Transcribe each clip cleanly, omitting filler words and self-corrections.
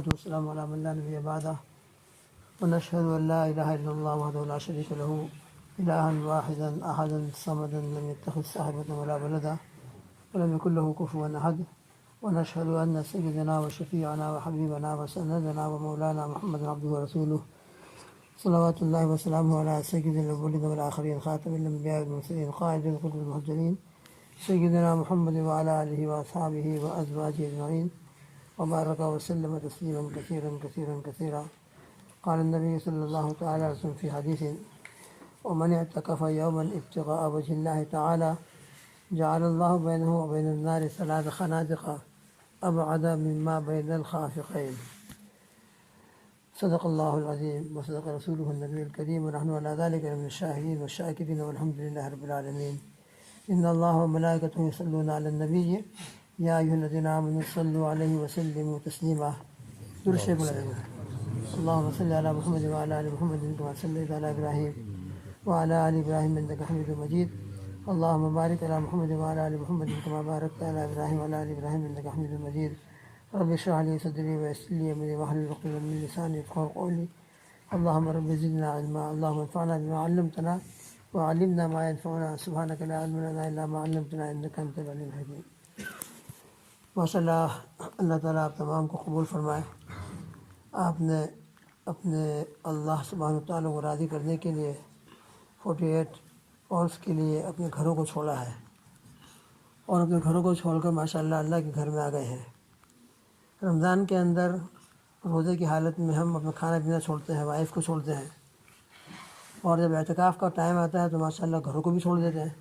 والسلام على من لا نبي بعده ونشهد أن لا إله إلا الله وحده لا شريك له إلها واحدا أحدا صمدا لم يتخذ صاحبة ولا ولدا ولم يكن له كفوا أحد ونشهد أن سيدنا وشفيعنا وحبيبنا وسندنا ومولانا محمد عبده ورسوله صلوات الله وسلامه على سيد الأولين والآخرين خاتم الأنبياء والمرسلين قائد القلوب المهجرين سيدنا محمد وعلى آله وأصحابه وأزواجه أجمعين وبارك وسلم تسليما كثيرا كثيرا كثيرا. قال النبي صلى الله تعالى عليه وسلم في حديث: ومن اعتكف يوما ابتغاء وجه الله تعالى جعل الله بينه وبين النار 3 خنادق أبعد مما بين الخافقين. صدق الله العظيم وصدق رسوله النبي الكريم ونحن على ذلك من الشاهدين والشاكرين والحمد لله رب العالمين. إن الله وملائكته يصلون على النبي يا أيها الذين آمنوا صلوا عليه وسلموا تسليما. اللهم صل على محمد وعلى آل محمد كما صليت على إبراهيم وعلى آل إبراهيم إنك حميد مجيد. اللهم بارك على محمد وعلى آل محمد كما باركت على إبراهيم وعلى آل إبراهيم إنك حميد مجيد. رب اشرح لي صدري ويسر لي أمري واحلل عقدة من لساني يفقهوا قولي. اللهم رب زدنا علما. اللهم انفعنا بما علمتنا وعلمنا ما ينفعنا. سبحانك لا علم لنا إلا ما علمتنا إنك أنت العليم الحكيم. ماشاء اللہ، اللہ تعالیٰ آپ تمام کو قبول فرمائے. آپ نے اپنے اللہ سبحانہ و تعالیٰ کو راضی کرنے کے لیے 48 آورس کے لیے اپنے گھروں کو چھوڑا ہے، اور اپنے گھروں کو چھوڑ کر ماشاء اللہ اللہ کے گھر میں آ گئے ہیں. رمضان کے اندر روزے کی حالت میں ہم اپنا کھانا پینا چھوڑتے ہیں، وائف کو چھوڑتے ہیں، اور جب اعتکاف کا ٹائم آتا ہے تو ماشاء اللہ گھروں کو بھی چھوڑ دیتے ہیں،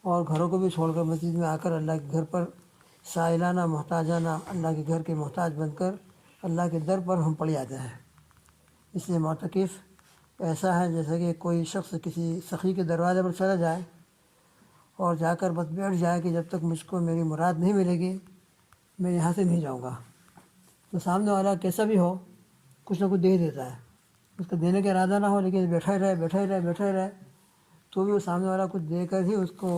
اور گھروں کو بھی چھوڑ کر مسجد میں آ کر اللہ کے گھر پر سائلانہ محتاجانہ اللہ کے گھر کے محتاج بن کر اللہ کے در پر ہم پڑ جاتے ہیں. اس لیے معتکف ایسا ہے جیسا کہ کوئی شخص کسی سخی کے دروازے پر چلا جائے اور جا کر بس بیٹھ جائے کہ جب تک مجھ کو میری مراد نہیں ملے گی میں یہاں سے نہیں جاؤں گا. تو سامنے والا کیسا بھی ہو کچھ نہ کچھ دے دیتا ہے، اس کا دینے کا ارادہ نہ ہو لیکن بیٹھا ہی رہے تو بھی وہ سامنے والا کچھ دے کر ہی اس کو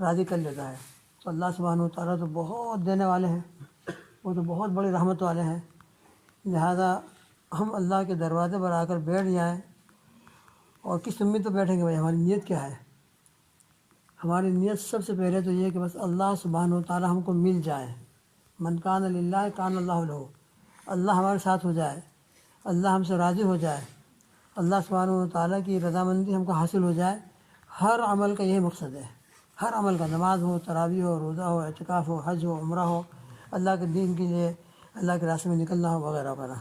راضی کر لیتا ہے. تو اللہ سبحانہ و تعالیٰ تو بہت دینے والے ہیں، وہ تو بہت بڑی رحمت والے ہیں. لہذا ہم اللہ کے دروازے پر آ کر بیٹھ جائیں، اور کس امید پہ بیٹھیں گے بھائی؟ ہماری نیت کیا ہے؟ ہماری نیت سب سے پہلے تو یہ کہ بس اللہ سبحانہ و تعالیٰ ہم کو مل جائے. من کان للہ کان اللہ لہ، اللہ ہمارے ساتھ ہو جائے، اللہ ہم سے راضی ہو جائے، اللہ سبحانہ و تعالیٰ کی رضامندی ہم کو حاصل ہو جائے. ہر عمل کا یہی مقصد ہے، ہر عمل کا، نماز ہو، تراویح ہو، روزہ ہو، اعتکاف ہو، حج ہو، عمرہ ہو، اللہ کے دین کے لیے اللہ کے راستے میں نکلنا ہو، وغیرہ وغیرہ.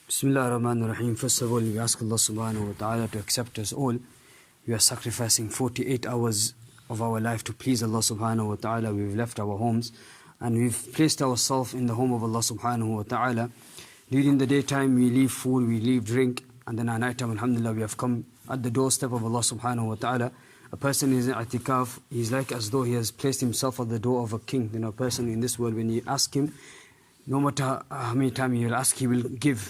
Bismillah ar-Rahman ar-Rahim. First of all, we ask Allah subhanahu wa ta'ala to accept us all. We are sacrificing 48 hours of our life to please Allah subhanahu wa ta'ala. We've left our homes and we've placed ourselves in the home of Allah subhanahu wa ta'ala. During the daytime we leave food, we leave drink, and then at night time, alhamdulillah, we have come at the doorstep of Allah subhanahu wa ta'ala. A person is in i'tikaf, he's like as though he has placed himself at the door of a king. You know, a person in this world, when you ask him, no matter how many times you will ask, he will give.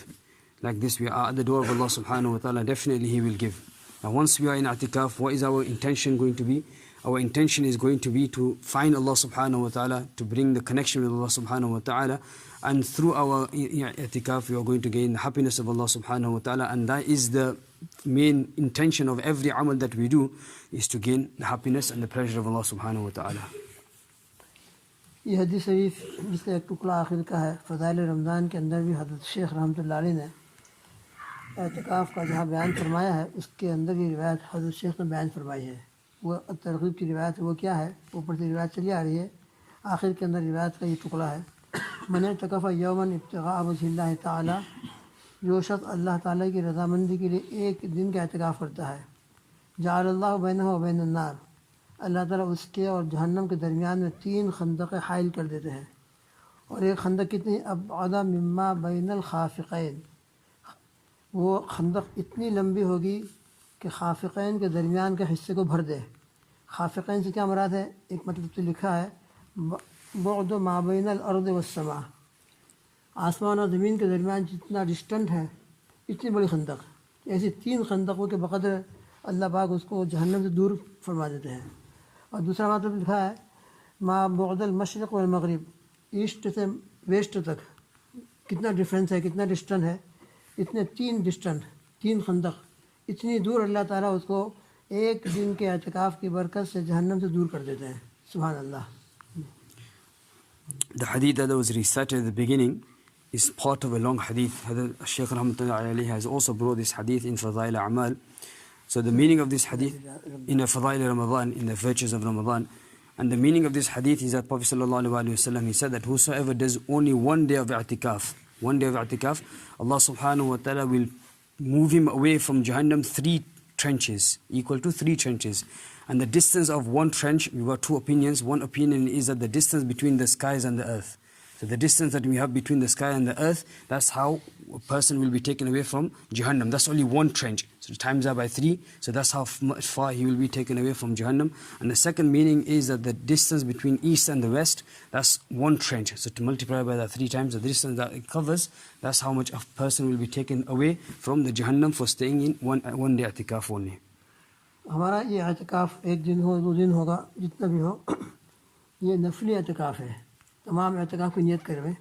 Like this, we are at the door of Allah subhanahu wa ta'ala, definitely He will give. Now once we are in i'tikaf, what is our intention going to be? Our intention is going to be to find Allah subhanahu wa ta'ala, to bring the connection with Allah subhanahu wa ta'ala, and through our i'tikaf we are going to gain the happiness of Allah subhanahu wa ta'ala, and that is the main intention of every amal that we do, is to gain the happiness and the pleasure of Allah subhanahu wa ta'ala. یہ حدیث شریف جس کا ایک ٹکڑا آخر کا ہے، فضائل رمضان کے اندر بھی حضرت شیخ رحمۃ اللہ علیہ نے اعتکاف کا جہاں بیان فرمایا ہے، اس کے اندر یہ روایت حضرت شیخ نے بیان فرمائی ہے. وہ ترغیب کی روایت وہ کیا ہے؟ اوپر سے روایت چلی آ رہی ہے، آخر کے اندر روایت کا یہ ٹکڑا ہے: من اعتکف یوما ابتغاء وجہ اللہ تعالی، جو شخص اللہ تعالیٰ کی رضامندی کے لیے ایک دن کا اعتکاف کرتا ہے، جعل اللہ بینہ و بین النار، اللہ تعالیٰ اس کے اور جہنم کے درمیان میں 3 خندقیں حائل کر دیتے ہیں. اور ایک خندق کتنی؟ ابعد مما بین الخافقین، وہ خندق اتنی لمبی ہوگی کہ خافقین کے درمیان کے حصے کو بھر دے. خافقین سے کیا مراد ہے؟ ایک مطلب تو لکھا ہے بعد ما بین الارض والسماء، آسمان اور زمین کے درمیان جتنا ڈسٹنٹ ہے اتنی بڑی خندق. ایسی 3 خندقوں کے بقدر اللہ پاک اس کو جہنم سے دور فرما دیتے ہیں. اور دوسرا مطلب لکھا ہے ما بعد المشرق والمغرب، ایسٹ سے ویسٹ تک کتنا ڈفرینس ہے, کتنا ڈسٹنس ہے, اتنے 3 ڈسٹنس, 3 خندق, اتنی دور اللہ تعالیٰ اس کو ایک دن کے اعتکاف کی برکت سے جہنم سے دور کر دیتے ہیں. سبحان اللہ. The hadith that was recited at the beginning is part of a long hadith. Hadhrat Shaykh Rahmatullah has also brought this hadith in Fadail A'mal. So the meaning of this hadith in Fadail Ramadan, in the virtues of Ramadan, and the meaning of this hadith is that Prophet Sallallahu Alaihi Wasallam, he said that whosoever does only one day of i'tikaf, Allah Subhanahu Wa Ta'ala will move him away from Jahannam 3 trenches, equal to 3 trenches. And the distance of one trench, we've got 2 opinions. One opinion is that the distance between the skies and the earth. So the distance that we have between the sky and the earth, that's how a person will be taken away from Jahannam. That's only one trench. So times are by 3. So that's how much far he will be taken away from Jahannam. And the second meaning is that the distance between east and the west, that's one trench. So to multiply by that 3 times, the distance that it covers, that's how much a person will be taken away from the Jahannam for staying in one day i'tikaf only. ہمارا یہ اعتکاف 1 دن ہو 2 دن ہوگا جتنا بھی ہو, یہ نفلی اعتکاف ہے. تمام اعتکاف کی نیت کرویں.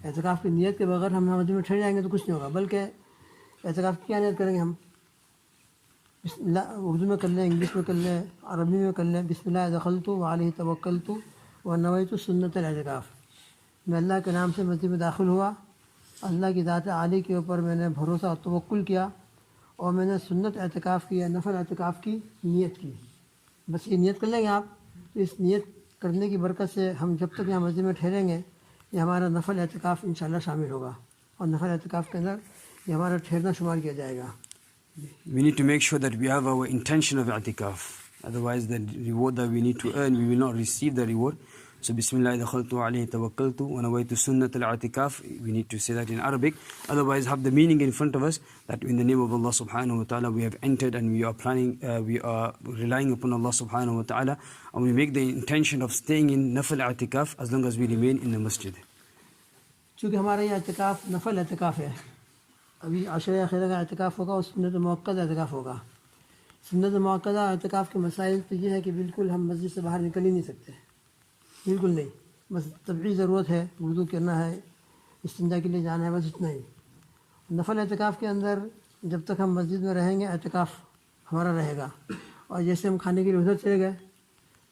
اعتکاف کی نیت کے بغیر ہم مسجد میں ٹھہر جائیں گے تو کچھ نہیں ہوگا, بلکہ اعتکاف کی کیا نیت کریں گے ہم؟ بسم اللہ اردو میں کر لیں, انگلش میں کر لیں, عربی میں کر لیں. بسم اللہ دخلت وعلیہ توکلت ونویت سنت الاعتکاف. میں اللہ کے نام سے مسجد میں داخل ہوا, اللہ کی ذات عالی کے اوپر میں نے بھروسہ اور توکل کیا, اور میں نے سنت اعتکاف کی یا نفل اعتکاف کی نیت کی. بس یہ نیت کر لیں گے آپ, تو اس نیت کرنے کی برکت سے ہم جب تک یہاں مسجد میں ٹھہریں گے یہ ہمارا نفل اعتکاف انشاءاللہ شامل ہوگا, اور نفل اعتکاف کے اندر یہ ہمارا ٹھہرنا شمار کیا جائے گا. We need to make sure that we have our intention of i'tikaf. Otherwise the reward that we need to earn, we will not receive the reward. So Bismillah dakhaltu alayhi tawakkaltu wa nawaitu sunnat al-i'tikaf. We need to say that in Arabic. Otherwise have the meaning in front of us that in the name of Allah subhanahu wa ta'ala we have entered and we are planning, we are relying upon Allah subhanahu wa ta'ala, and we make the intention of staying in nafal i'tikaf as long as we remain in the masjid. چونکہ ہمارا یہ اعتکاف نفل اعتکاف ہے, ابھی عشرہ اخیرہ کا اعتکاف ہوگا اور سنت موقدہ اعتکاف ہوگا. سنت موقدہ اعتکاف کے مسائل تو یہ ہے کہ بالکل ہم مسجد سے باہر نکل ہی نہیں سکتے, بالکل نہیں. بس طبعی ضرورت ہے, وضو کرنا ہے, استنجا کے لیے جانا ہے, بس اتنا ہی. نفل اعتکاف کے اندر جب تک ہم مسجد میں رہیں گے اعتکاف ہمارا رہے گا. اور جیسے ہم کھانے کے لیے ادھر چلے گئے,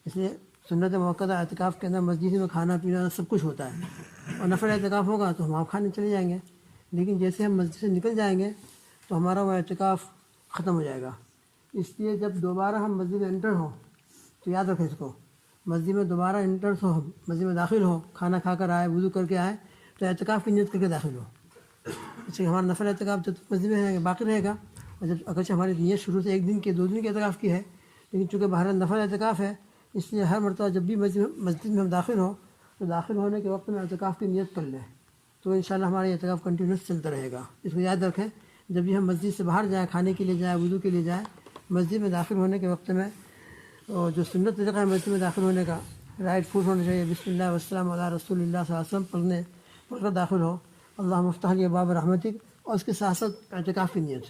اس لیے سنت موقدہ اعتکاف کے اندر مسجد میں کھانا پینا سب کچھ ہوتا ہے, اور نفل اعتکاف ہوگا تو ہم آپ کھانے چلے جائیں گے. لیکن جیسے ہم مسجد سے نکل جائیں گے تو ہمارا وہ اعتکاف ختم ہو جائے گا. اس لیے جب دوبارہ ہم مسجد میں انٹر ہوں تو یاد رکھیں اس کو, مسجد میں دوبارہ انٹر ہو, مسجد میں داخل ہو, کھانا کھا کر آئے, وضو کر کے آئے, تو اعتکاف کی نیت کر کے داخل ہو. اس لیے ہمارا نفل اعتکاف جب مسجد میں رہیں گے باقی رہے گا. اور جب اگرچہ ہماری نیت شروع سے 1 دن کے 2 دن کے اعتکاف کی ہے, لیکن چونکہ بہرحال نفل اعتکاف ہے, اس لیے ہر مرتبہ جب بھی مسجد میں ہم داخل ہوں تو داخل ہونے کے وقت میں اعتکاف کی نیت کر لیں, تو انشاءاللہ ہمارا یہ اعتکاف کنٹینیوس چلتا رہے گا. اس کو یاد رکھیں, جب بھی ہم مسجد سے باہر جائیں, کھانے کے لیے جائیں, وضو کے لیے جائیں, مسجد میں داخل ہونے کے وقت میں جو سنت طریقہ ہے مسجد میں داخل ہونے کا, رائٹ فوٹ ہونا چاہیے, بسم اللہ والسلام علی رسول اللہ صلی اللہ علیہ وسلم پڑھ کر داخل ہو, اللہم افتح لی ابواب رحمتک, اور اس کے ساتھ ساتھ اعتکاف کی نیت.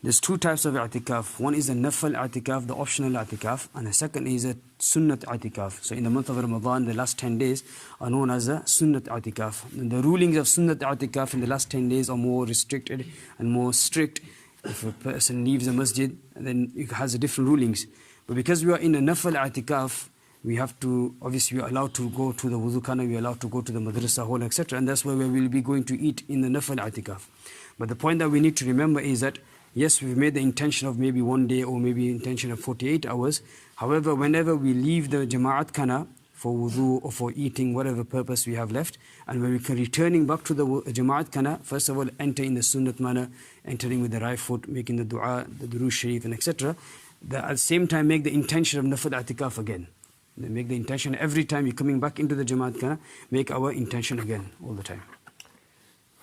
There's 2 types of i'tikaf. One is a nafal i'tikaf, the optional i'tikaf, and the second is a sunnat i'tikaf. So in the month of Ramadan, the last 10 days are known as a sunnat i'tikaf. And the rulings of sunnat i'tikaf in the last 10 days are more restricted and more strict. If a person leaves the masjid, then it has different rulings. But because we are in a nafal i'tikaf, we have to, obviously we are allowed to go to the wudu khana, we are allowed to go to the madrasa hall, etc. And that's where we will be going to eat in the nafal i'tikaf. But the point that we need to remember is that yes, we've made the intention of maybe 1 day or maybe intention of 48 hours. However, whenever we leave the Jama'at Khana for wudu or for eating, whatever purpose we have left, and when we're returning back to the Jama'at Khana, first of all, enter in the sunnat manner, entering with the right foot, making the dua, the durood sharif, and etc. At the same time, make the intention of nafal i'tikaf again. Make the intention every time you're coming back into the Jama'at Khana, make our intention again all the time.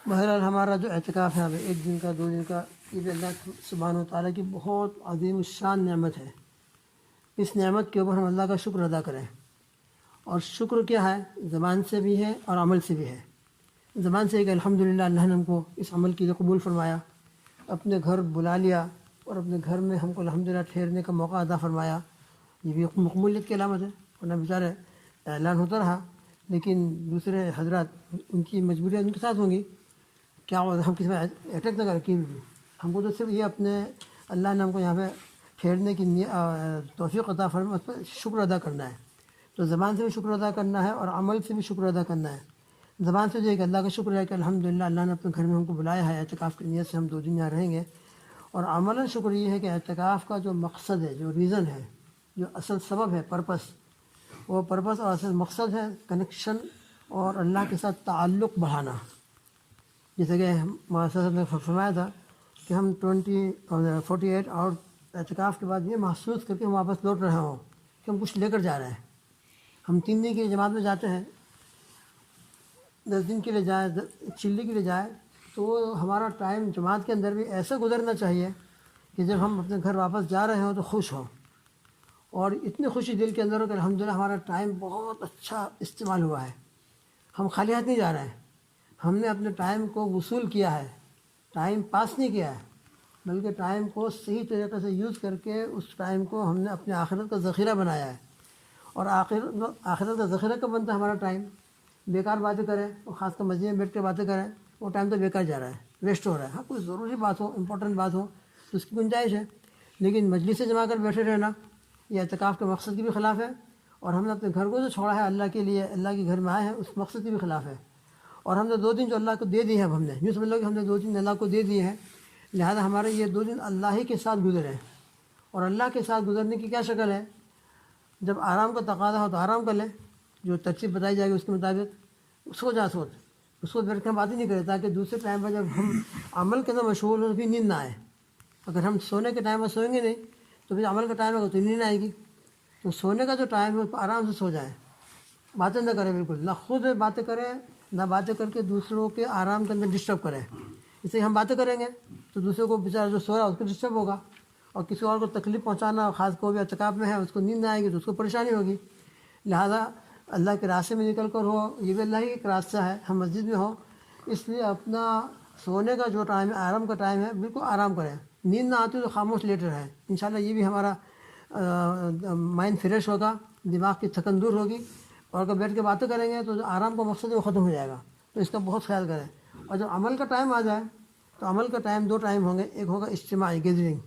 بہرحال ہمارا جو اعتکاف ہے 1 دن کا 2 دن کا, یہ بھی اللہ سبحانہ و تعالیٰ کی بہت عظیم الشان نعمت ہے. اس نعمت کے اوپر ہم اللہ کا شکر ادا کریں. اور شکر کیا ہے, زبان سے بھی ہے اور عمل سے بھی ہے. زبان سے کہ الحمدللہ اللہ نے ہم کو اس عمل کے لیے قبول فرمایا, اپنے گھر بلا لیا, اور اپنے گھر میں ہم کو الحمدللہ ٹھہرنے کا موقع عطا فرمایا. یہ بھی مقبولیت کی علامت ہے, ورنہ بیچارے اعلان ہوتا رہا لیکن دوسرے حضرات ان کی مجبوریاں ان کے ساتھ ہوں گی، کیا ہم کسی میں اٹیک نہ کریں بھی. ہم کو تو صرف یہ اپنے اللہ نے ہم کو یہاں پہ پھیرنے کی توفیق عطا فرمائے، اس پر شکر ادا کرنا ہے. تو زبان سے بھی شکر ادا کرنا ہے اور عمل سے بھی شکر ادا کرنا ہے. زبان سے جو ہے کہ اللہ کا شکر ہے کہ الحمدللہ اللہ نے اپنے گھر میں ہم کو بلایا ہے، اعتکاف کی نیت سے ہم 2 دن یہاں رہیں گے. اور عملاً شکر یہ ہے کہ اعتکاف کا جو مقصد ہے، جو ریزن ہے، جو اصل سبب ہے، پرپس، وہ پرپس اور اصل مقصد ہے کنیکشن اور اللہ کے ساتھ تعلق بڑھانا. جیسے کہ مؤسسہ نے فرمایا تھا کہ ہم 48 اور اعتکاف کے بعد یہ محسوس کر کے ہم واپس لوٹ رہے ہوں کہ ہم کچھ لے کر جا رہے ہیں. ہم 3 دن کی جماعت میں جاتے ہیں، 10 دن کے لیے جائیں، چلی کے لیے جائیں، تو ہمارا ٹائم جماعت کے اندر بھی ایسا گزرنا چاہیے کہ جب ہم اپنے گھر واپس جا رہے ہوں تو خوش ہوں، اور اتنی خوشی دل کے اندر ہو کہ الحمدللہ ہمارا ٹائم بہت اچھا استعمال ہوا ہے. ہم خالی ہاتھ نہیں جا رہے ہیں، ہم نے اپنے ٹائم کو وصول کیا ہے، ٹائم پاس نہیں کیا ہے، بلکہ ٹائم کو صحیح طریقے سے یوز کر کے اس ٹائم کو ہم نے اپنے آخرت کا ذخیرہ بنایا ہے. اور آخرت کا ذخیرہ کب بنتا ہے؟ ہمارا ٹائم. بیکار باتیں کریں، اور خاص کر مسجد میں بیٹھ کے باتیں کریں، وہ ٹائم تو بیکار جا رہا ہے، ویسٹ ہو رہا ہے. ہاں کوئی ضروری بات ہو، امپورٹنٹ بات ہو تو اس کی گنجائش ہے، لیکن مجلس سے جما کر بیٹھے رہنا یہ اعتکاف کے مقصد کے بھی خلاف ہے، اور ہم نے اپنے گھر کو جو چھوڑا ہے اللہ کے لیے، اللہ کے گھر میں آئے ہیں، اس مقصد کے بھی خلاف ہے. اور ہم نے 2 دن جو اللہ کو دے دیے ہیں، اب ہم نے یوں سمجھ لو کہ ہم نے 2 دن اللہ کو دے دیے ہیں، لہذا ہمارے یہ 2 دن اللہ ہی کے ساتھ گزرے. اور اللہ کے ساتھ گزرنے کی کیا شکل ہے؟ جب آرام کا تقاضا ہو تو آرام کر لیں، جو ترتیب بتائی جائے گی اس کے مطابق سو جا سو، اس کو بیٹھ کے ہم بات ہی نہیں کریں، تاکہ دوسرے ٹائم پر جب ہم عمل کے اندر مشغول ہوں تو پھر نیند نہ آئے. اگر ہم سونے کے ٹائم پر سوئیں گے نہیں تو پھر عمل کا ٹائم ہوگا تو نیند آئے گی. تو سونے کا جو ٹائم ہے آرام سے سو جائیں، باتیں نہ کریں، بالکل نہ خود باتیں کریں، نہ باتیں کر کے دوسروں کے آرام کے اندر ڈسٹرب کریں. اس لیے ہم باتیں کریں گے تو دوسرے کو بیچارہ جو سو رہا ہے اس کو ڈسٹرب ہوگا، اور کسی اور کو تکلیف پہنچانا، خاص کو بھی اعتکاف میں ہے اس کو نیند نہ آئے گی تو اس کو پریشانی ہوگی. لہذا اللہ کے راستے میں نکل کر ہو، یہ بھی اللہ ہی ایک راستہ ہے، ہم مسجد میں ہوں، اس لیے اپنا سونے کا جو ٹائم ہے، آرام کا ٹائم ہے، بالکل آرام کریں. نیند نہ آتی تو خاموش لیٹ رہے. انشاءاللہ یہ بھی ہمارا مائنڈ فریش ہوگا، دماغ کی تھکن دور ہوگی، اور اگر بیٹھ کے باتیں کریں گے تو جو آرام کا مقصد ہے وہ ختم ہو جائے گا. تو اس کا بہت خیال کریں. اور جب عمل کا ٹائم آ جائے تو عمل کا ٹائم 2 ٹائم ہوں گے، ایک ہوگا اجتماعی گیدرنگ.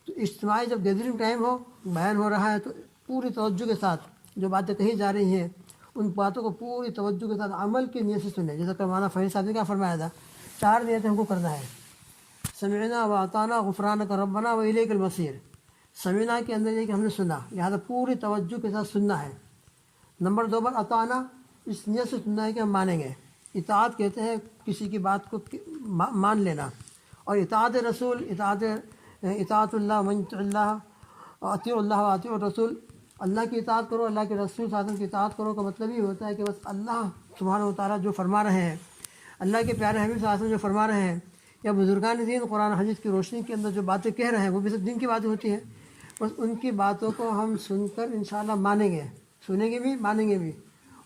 تو اجتماعی جب گیدرنگ ٹائم ہو، بیان ہو رہا ہے، تو پوری توجہ کے ساتھ جو باتیں کہی جا رہی ہیں ان باتوں کو پوری توجہ کے ساتھ عمل کی نیت سے سنیں. جیسا کہ مولانا فہیم صاحب نے کیا فرمایا تھا، 4 نیتیں ہم کو کرنا ہے. سمعنا و اطعنا غفرانک ربنا و الیک المصیر. سمعنا کے اندر یہ کہ ہم نے سنا، لہٰذا پوری توجہ کے ساتھ سننا ہے. نمبر 2 پر اطعنا، اس نیت سے سننا ہے کہ ہم مانیں گے. اطاعت کہتے ہیں کسی کی بات کو مان لینا. اور اطاعت رسول، اطاعت اللہ، من یطع اللہ، اطیعوا اللہ و اطیعوا الرسول. اللہ کی اطاعت کرو، اللہ کے رسول صلی اللہ علیہ وسلم کی اطاعت کرو کا مطلب یہ ہوتا ہے کہ بس اللہ سبحانہ و تعالیٰ جو فرما رہے ہیں، اللہ کے پیارے حبیب صلی اللہ علیہ وسلم جو فرما رہے ہیں، یا بزرگان دین قرآن حدیث کی روشنی کے اندر جو باتیں کہہ رہے ہیں وہ بھی سب دین کی باتیں ہوتی ہیں، بس ان کی باتوں کو ہم سن کر انشاءاللہ مانیں گے، سنیں گے بھی، مانیں گے بھی.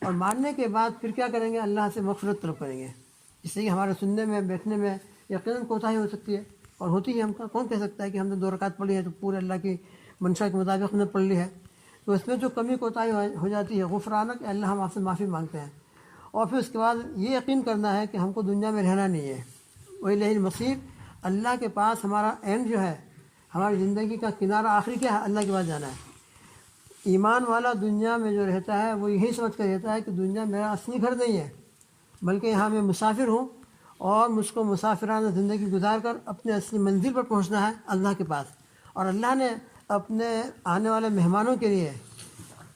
اور ماننے کے بعد پھر کیا کریں گے؟ اللہ سے مغفرت طلب کریں گے. اس سے کہ ہمارے سننے میں، بیٹھنے میں یقیناً کوتاہی ہو سکتی ہے، اور ہوتی ہے. ہم کا کون کہہ سکتا ہے کہ ہم نے 2 رکعت پڑھی ہے تو پورے اللہ کی منشا کے مطابق ہم نے پڑھ لی ہے؟ تو اس میں جو کمی کوتاہی ہو جاتی ہے، غفرانک، اللہ ہم آپ سے معافی مانگتے ہیں. اور پھر اس کے بعد یہ یقین کرنا ہے کہ ہم کو دنیا میں رہنا نہیں ہے، وإلیہ المصیر. اللہ کے پاس ہمارا اینڈ جو ہے، ہماری زندگی کا کنارہ آخری کیا ہے؟ اللہ کے پاس جانا ہے. ایمان والا دنیا میں جو رہتا ہے وہ یہی سمجھ کر رہتا ہے کہ دنیا میرا اصلی گھر نہیں ہے، بلکہ یہاں میں مسافر ہوں، اور مجھ کو مسافرانہ زندگی گزار کر اپنے اصلی منزل پر پہنچنا ہے، اللہ کے پاس. اور اللہ نے اپنے آنے والے مہمانوں کے لیے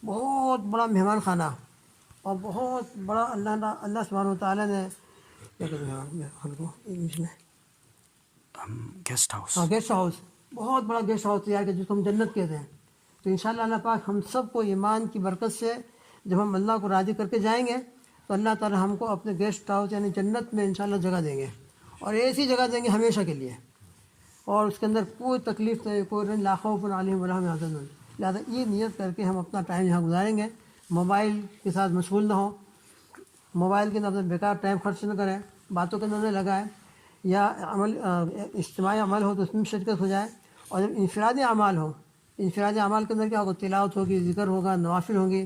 بہت بڑا مہمان خانہ اور بہت بڑا اللہ سبحانہ و تعالیٰ نے کیا کہتے ہیں انگلش میں گیسٹ ہاؤس، گیسٹ ہاؤس، بہت بڑا گیسٹ ہاؤس تیار کیا جس کو ہم جنت کہتے ہیں. تو انشاءاللہ اللہ پاک ہم سب کو ایمان کی برکت سے جب ہم اللہ کو راضی کر کے جائیں گے تو اللہ تعالیٰ ہم کو اپنے گیسٹ ہاؤس یعنی جنت میں انشاءاللہ جگہ دیں گے، اور ایسی جگہ دیں گے ہمیشہ کے لیے، اور اس کے اندر کوئی تکلیف نہیں، کوئی لا خوف علیہم ولا ہم یحزنون. لہٰذا یہ نیت کر کے ہم اپنا ٹائم یہاں گزاریں گے. موبائل کے ساتھ مشغول نہ ہوں، موبائل کے اندر اپنا بیکار ٹائم خرچ نہ کریں، باتوں کے اندر نہ لگائیں، یا اجتماعی عمل ہو تو اس میں شرکت ہو جائے. اور جب انفرادی اعمال ہوں، انفرادی اعمال کے اندر کیا ہوگا؟ تلاوت ہوگی، ذکر ہوگا، نوافل ہوں گی،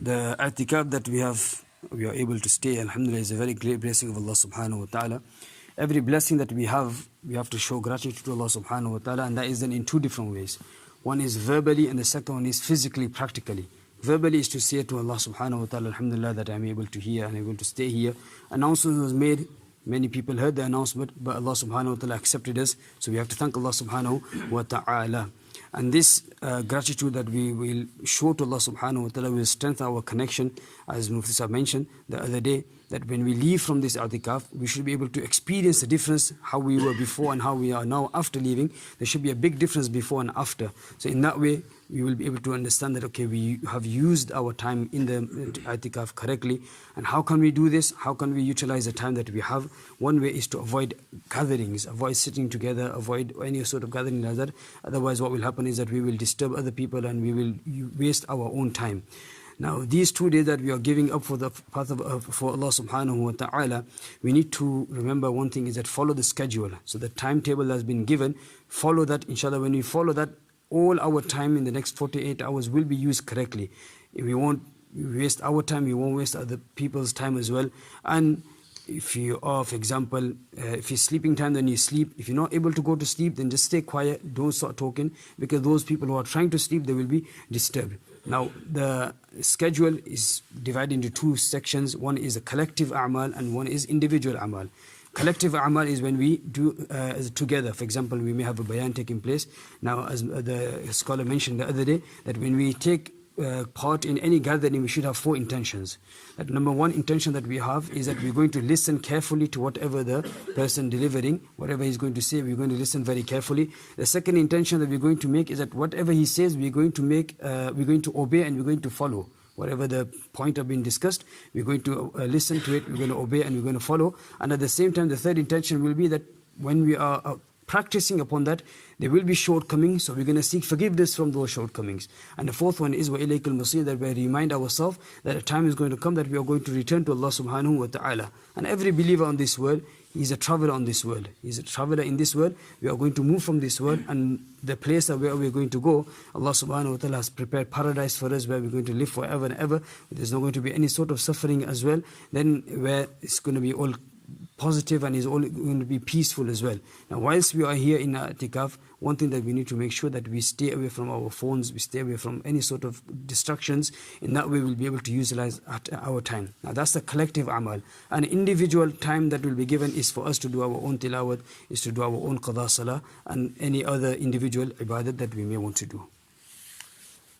The i'tikaf that we are able to stay, alhamdulillah, is a very great blessing of Allah subhanahu wa ta'ala. Every blessing that we have to show gratitude to Allah subhanahu wa ta'ala, and that is done in two different ways. One is verbally and the second one is physically, practically. Verbally is to say to Allah subhanahu wa ta'ala, alhamdulillah, that I am able to hear and able to stay here. Announcement was made, many people heard the announcement, but Allah subhanahu wa ta'ala accepted us, so we have to thank Allah subhanahu wa ta'ala. And this gratitude that we will show to Allah subhanahu wa ta'ala will strengthen our connection, as Mufti Saheb mentioned the other day, that when we leave from this i'tikaf, we should be able to experience the difference, how we were before and how we are now after leaving. There should be a big difference before and after. So in that way, we will be able to understand that, okay, we have used our time in the i'tikaf correctly. And how can we do this? How can we utilize the time that we have? One way is to avoid gatherings, avoid sitting together, avoid any sort of gathering like that. Otherwise, what will happen is that we will disturb other people and we will waste our own time. Now, these 2 days that we are giving up for the path of for Allah subhanahu wa ta'ala, we need to remember one thing is that follow the schedule. So the timetable has been given, follow that, inshallah. When we follow that, all our time in the next 48 hours will be used correctly. We won't waste our time, we won't waste other people's time as well. And if you are, for example, if it's sleeping time, then you sleep. If you're not able to go to sleep, then just stay quiet, don't start talking, because those people who are trying to sleep, they will be disturbed. Now, the schedule is divided into 2 sections. One is a collective a'mal and one is individual a'mal. Collective a'mal is when we do together. For example, we may have a bayan taking place. Now, as the scholar mentioned the other day, that when we take part in any gathering, we should have 4 intentions. That number 1 intention that we have is that we're going to listen carefully to whatever the person delivering, whatever he's going to say, we're going to listen very carefully. The second intention that we're going to make is that whatever he says, we're going to obey and we're going to follow. Whatever the point have been discussed, we're going to listen to it, we're going to obey and we're going to follow. And at the same time, the third intention will be that when we are practicing upon that, there will be shortcomings, so we're going to seek forgiveness from those shortcomings. And the fourth one is وَإِلَيْكَ الْمَصِيرُ, that we remind ourselves that a time is going to come that we are going to return to Allah subhanahu wa ta'ala. And every believer on this world, he's a traveler on this world. He's a traveler in this world. We are going to move from this world, and the place where we're going to go, Allah subhanahu wa ta'ala has prepared paradise for us, where we're going to live forever and ever. There's not going to be any sort of suffering as well. Then where it's going to be all positive and is all going to be peaceful as well. Now, whilst we are here in i'tikaf, one thing that we need to make sure that we stay away from our phones, we stay away from any sort of distractions. In that way, we'll be able to utilize our time. Now, that's the collective amal. An individual time that will be given is for us to do our own tilawat, is to do our own qada salah, and any other individual ibadat that we may want to do.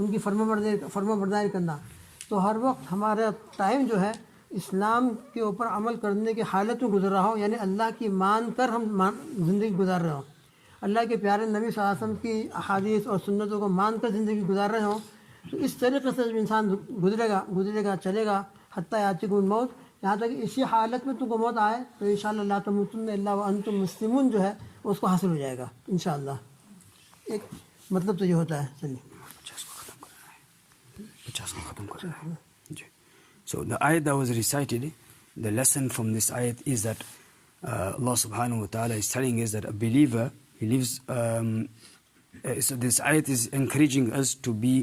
ان کی فرما برداری کرنا. تو ہر وقت ہمارا time جو ہے اسلام کے اوپر عمل کرنے کی حالت میں گزر رہا ہو, یعنی اللہ کی مان کر ہم زندگی گزار رہے ہوں, اللہ کے پیارے نبی صلی اللہ علیہ وسلم کی احادیث اور سنتوں کو مان کر زندگی گزار رہے ہوں. تو اس طریقے سے جب انسان گزرے گا چلے گا حتیٰ یاتیکم الموت, یہاں تک کہ اسی حالت میں تم کو موت آئے تو انشاءاللہ لا تموتن الا وانتم مسلمون جو ہے اس کو حاصل ہو جائے گا انشاءاللہ. ایک مطلب تو یہ ہوتا ہے. چلیے So the ayat that was recited, the lesson from this ayat is that Allah subhanahu wa ta'ala is telling us that a believer, he lives, so this ayat is encouraging us to be,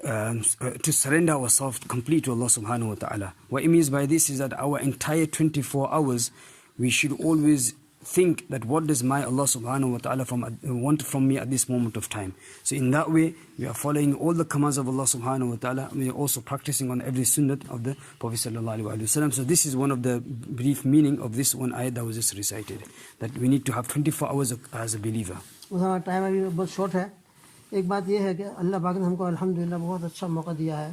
to surrender ourselves completely to Allah subhanahu wa ta'ala. What it means by this is that our entire 24 hours, we should always think that what does my Allah subhanahu wa ta'ala want from me at this moment of time. So in that way, we are following all the commands of Allah subhanahu wa ta'ala. We are also practicing on every sunnah of the Prophet sallallahu alaihi wasallam. So this is one of the brief meaning of this one ayat that was just recited, that we need to have 24 hours as a believer. ہمارا time ابھی بہت short ہے. ایک بات یہ ہے کہ اللہ پاک نے ہم کو الحمدللہ بہت اچھا موقع دیا ہے.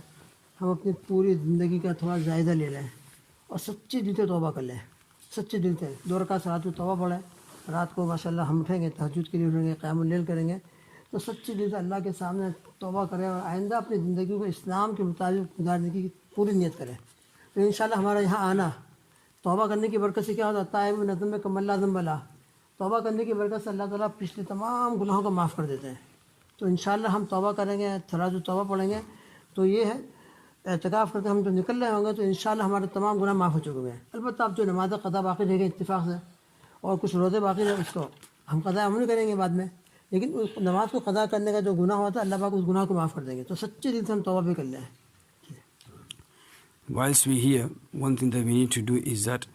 ہم اپنی پوری زندگی کا تھوڑا جائزہ لے لیں اور سچی دل سے توبہ کر لیں. سچے دل سے 2 رکعت رات کو توبہ پڑھیں. رات کو ماشاءاللہ ہم اٹھیں گے, تہجد کے لیے اٹھیں گے, قیام اللیل کریں گے, تو سچے دل سے اللہ کے سامنے توبہ کریں اور آئندہ اپنی زندگی کو اسلام کے مطابق گزارنے کی پوری نیت کریں. تو انشاءاللہ ہمارا یہاں آنا توبہ کرنے کی برکت سے کیا ہوتا ہے, تائب نظم میں کم اللہ ذنب اللہ, توبہ کرنے کی برکت سے اللہ تعالیٰ پچھلے تمام گناہوں کو معاف کر دیتے ہیں. تو انشاءاللہ ہم توبہ کریں گے, تراجو توبہ پڑھیں گے, تو یہ ہے اعتکاف کرتے ہم جو نکل رہے ہوں گے تو انشاءاللہ ہمارے تمام گناہ معاف ہو چکے ہیں. البتہ اب جو نماز قضا باقی رہ گئی اتفاق سے, اور کچھ روزے باقی رہے, اس کو ہم قضا عمل کریں گے بعد میں, لیکن اس نماز کو قضا کرنے کا جو گناہ ہوتا ہے اللہ پاک اس گناہ کو معاف کر دیں گے. تو سچے دل سے ہم توبہ بھی کر لیں. Whilst we here, one thing that we need to do is that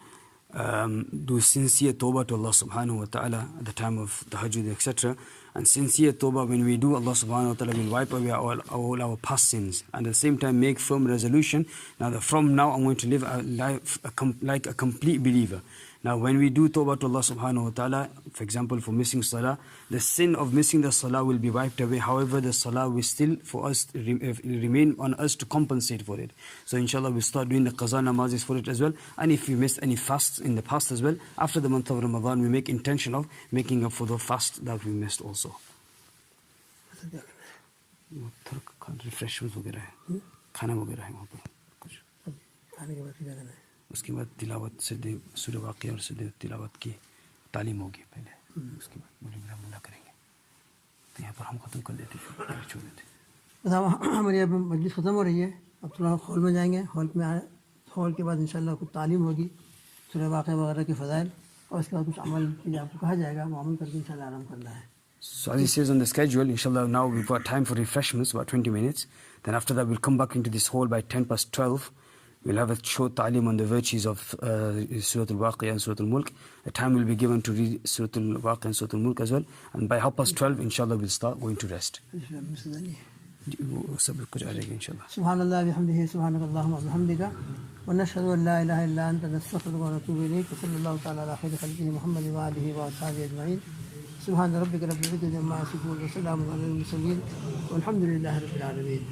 do sincere tawbah to Allah subhanahu wa ta'ala at the time of tahajjud, etc. And sincere tawbah, when we do, Allah subhanahu wa ta'ala will wipe away all our past sins. And at the same time make firm resolution, now that from now I'm going to live a life like a complete believer. Now when we do tawbah to Allah subhanahu wa ta'ala, for example for missing salah, the sin of missing the salah will be wiped away. However, the salah will still for us remain on us to compensate for it. So inshallah we'll start doing the qaza namazis for it as well. And if we missed any fasts in the past as well, after the month of Ramadan we make intention of making up for the fast that we missed also. Refreshments وغیرہ ہے, کھانا وغیرہ ہے وہاں پر کچھ, کھانے کے بعد کیا کرنا ہے, اس کے بعد تلاوت سے سورہ واقعہ اور سورہ تلاوت کی تعلیم ہوگی پہلے, اس کے بعد ملا کریں گے. تو یہاں پر ہم ختم کر دیتے ہیں, چھوڑ دیتے ہیں. بس ہماری اب مجلس ختم ہو رہی ہے, اب تھوڑا ہال میں جائیں گے. ہال کے بعد انشاءاللہ کچھ تعلیم ہوگی, سورہ واقعہ وغیرہ کے فضائل, اور اس کے بعد کچھ عمل کے لیے آپ کو کہا جائے گا, وہ عمل کر کے انشاءاللہ آرام کرنا ہے. So as it says on the schedule, inshallah now we've got time for refreshments, about 20 minutes. Then after that we'll come back into this hall by 12:10. We'll have a short ta'lim on the virtues of Surah Al-Waqi'ah and Surah Al-Mulk. The time will be given to read Surah Al-Waqi'ah and Surah Al-Mulk as well. And by 12:30, inshallah, we'll start going to rest. سبحان اللہ بحمدہ, سبحانک اللہم وبحمدک, ونشہد ان لا الہ الا انت, نستغفرک ونتوب الیک. صلی اللہ تعالی علی خیر خلقہ محمد وآلہ وصحبہ اجمعین. سبحان ربک رب العزۃ عما یصفون, وسلام علی المرسلین, والحمد للہ رب العالمین.